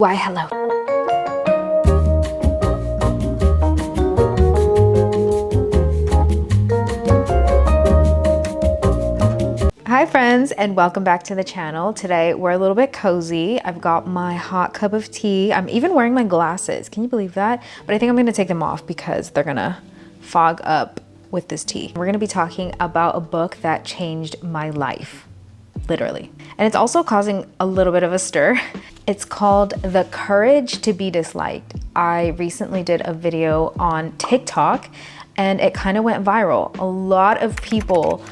Why, hello. Hi friends, and welcome back to the channel. Today we're a little bit cozy. I've got my hot cup of tea. I'm even wearing my glasses. Can you believe that? But I think I'm gonna take them off because they're gonna fog up with this tea. We're gonna be talking about a book that changed my life, literally. And it's also causing a little bit of a stir. It's called The Courage to Be Disliked. I recently did a video on TikTok and it kind of went viral. A lot of people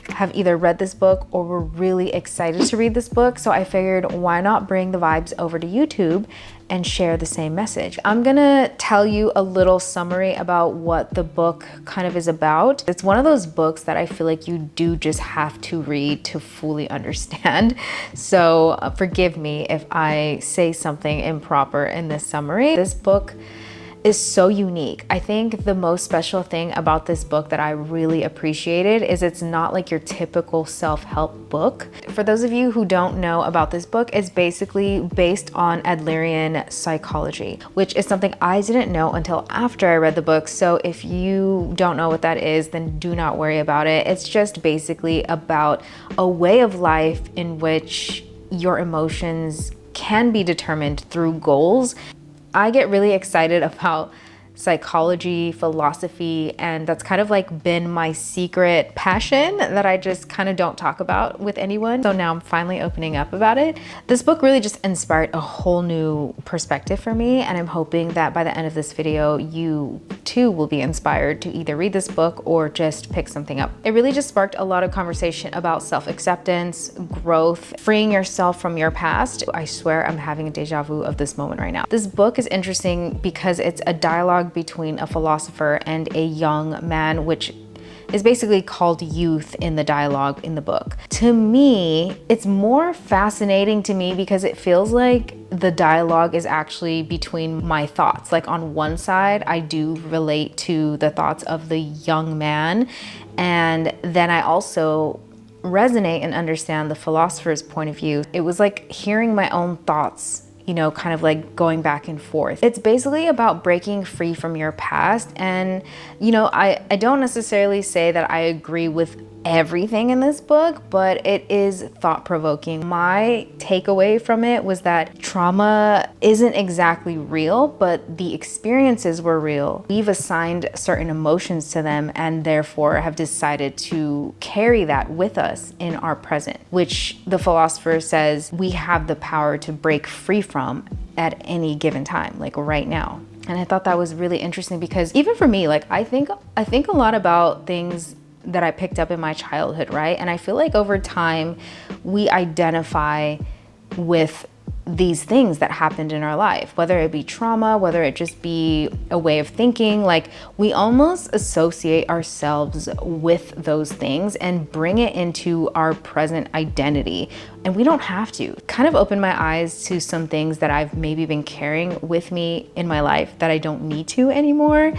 have either read this book or were really excited to read this book. So I figured, why not bring the vibes over to YouTube and share the same message? I'm gonna tell you a little summary about what the book kind of is about. It's one of those books that I feel like you do just have to read to fully understand. So forgive me if I say something improper in this summary. This book is so unique. I think the most special thing about this book that I really appreciated is it's not like your typical self-help book. For those of you who don't know about this book, it's basically based on Adlerian psychology, which is something I didn't know until after I read the book. So if you don't know what that is, then do not worry about it. It's just basically about a way of life in which your emotions can be determined through goals. I get really excited about psychology, philosophy, and that's kind of like been my secret passion that I just kind of don't talk about with anyone. So now I'm finally opening up about it. This book really just inspired a whole new perspective for me, and I'm hoping that by the end of this video, you too will be inspired to either read this book or just pick something up. It really just sparked a lot of conversation about self-acceptance, growth, freeing yourself from your past. I swear I'm having a deja vu of this moment right now. This book is interesting because it's a dialogue between a philosopher and a young man, which is basically called youth in the dialogue in the book. To me, it's more fascinating to me because it feels like the dialogue is actually between my thoughts. Like on one side, I do relate to the thoughts of the young man, and then I also resonate and understand the philosopher's point of view. It was like hearing my own thoughts, you know, kind of like going back and forth. It's basically about breaking free from your past. And, you know, I don't necessarily say that I agree with everything in this book, but it is thought-provoking. My takeaway from it was that trauma isn't exactly real, but the experiences were real. We've assigned certain emotions to them and therefore have decided to carry that with us in our present, which the philosopher says we have the power to break free from at any given time, like right now. And I thought that was really interesting because even for me, like I think a lot about things that I picked up in my childhood, right? And I feel like over time, we identify with these things that happened in our life, whether it be trauma, whether it just be a way of thinking, like we almost associate ourselves with those things and bring it into our present identity. And we don't have to. Kind of opened my eyes to some things that I've maybe been carrying with me in my life that I don't need to anymore.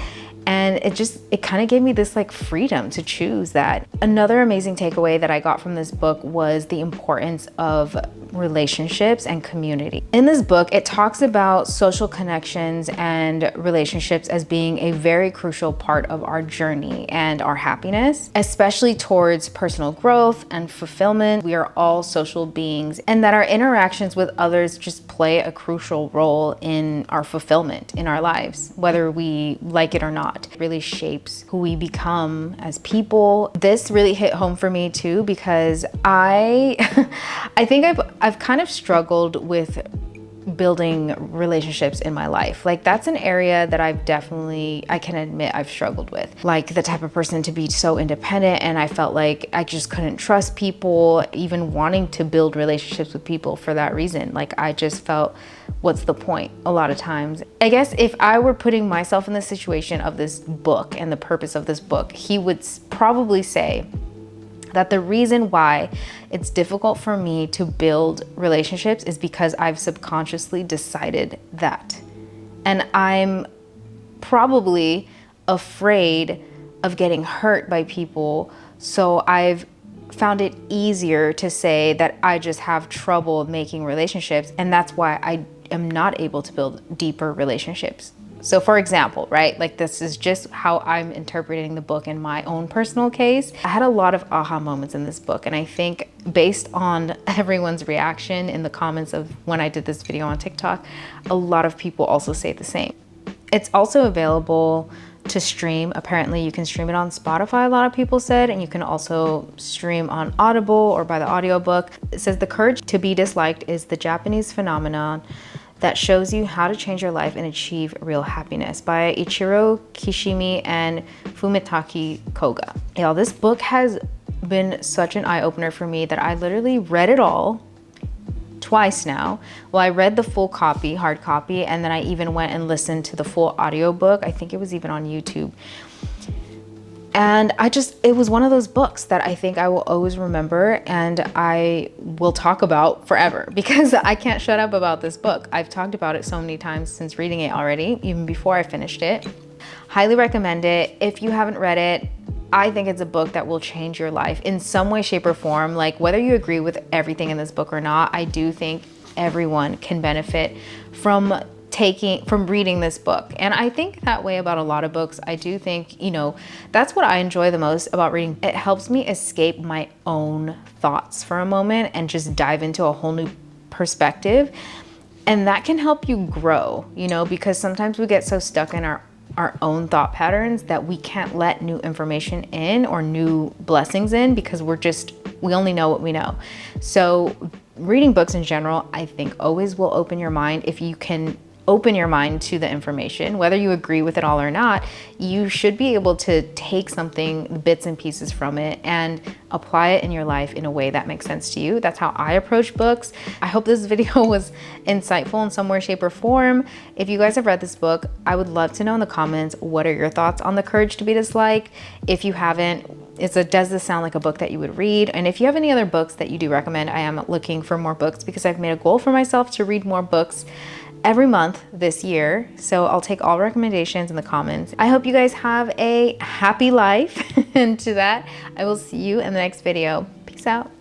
And it kind of gave me this like freedom to choose that. Another amazing takeaway that I got from this book was the importance of relationships and community. In this book, it talks about social connections and relationships as being a very crucial part of our journey and our happiness, especially towards personal growth and fulfillment. We are all social beings, and that our interactions with others just play a crucial role in our fulfillment in our lives, whether we like it or not. It really shapes who we become as people. This really hit home for me too, because I think I've kind of struggled with building relationships in my life. Like that's an area that I can admit I've struggled with. Like the type of person to be so independent, and I felt like I just couldn't trust people, even wanting to build relationships with people for that reason. Like I just felt, what's the point a lot of times? I guess if I were putting myself in the situation of this book and the purpose of this book, he would probably say that the reason why it's difficult for me to build relationships is because I've subconsciously decided that. And I'm probably afraid of getting hurt by people. So I've found it easier to say that I just have trouble making relationships. And that's why I am not able to build deeper relationships. So for example, right, like this is just how I'm interpreting the book in my own personal case. I had a lot of aha moments in this book, and I think based on everyone's reaction in the comments of when I did this video on TikTok, a lot of people also say the same. It's also available to stream. Apparently you can stream it on Spotify, a lot of people said, and you can also stream on Audible or buy the audiobook. It says the courage to be disliked is the Japanese phenomenon that shows you how to change your life and achieve real happiness, by Ichiro Kishimi and Fumitaki Koga. Y'all, this book has been such an eye-opener for me that I literally read it all twice now. Well, I read the full copy, hard copy, and then I even went and listened to the full audiobook. I think it was even on YouTube. And it was one of those books that I think I will always remember and I will talk about forever, because I can't shut up about this book. I've talked about it so many times since reading it already, even before I finished it. Highly recommend it. If you haven't read it, I think it's a book that will change your life in some way, shape, or form. Like, whether you agree with everything in this book or not, I do think everyone can benefit from reading this book. And I think that way about a lot of books. I do think, that's what I enjoy the most about reading. It helps me escape my own thoughts for a moment and just dive into a whole new perspective. And that can help you grow, because sometimes we get so stuck in our own thought patterns that we can't let new information in or new blessings in, because we only know what we know. So reading books in general, I think always will open your mind. If you can open your mind to the information, whether you agree with it all or not, you should be able to take something, bits and pieces from it, and apply it in your life in a way that makes sense to you. That's how I approach books. I hope this video was insightful in some way, shape, or form. If you guys have read this book, I would love to know in the comments, what are your thoughts on The Courage to Be Disliked? If you haven't, does this sound like a book that you would read? And if you have any other books that you do recommend, I am looking for more books, because I've made a goal for myself to read more books every month this year. So I'll take all recommendations in the comments. I hope you guys have a happy life. And to that, I will see you in the next video. Peace out.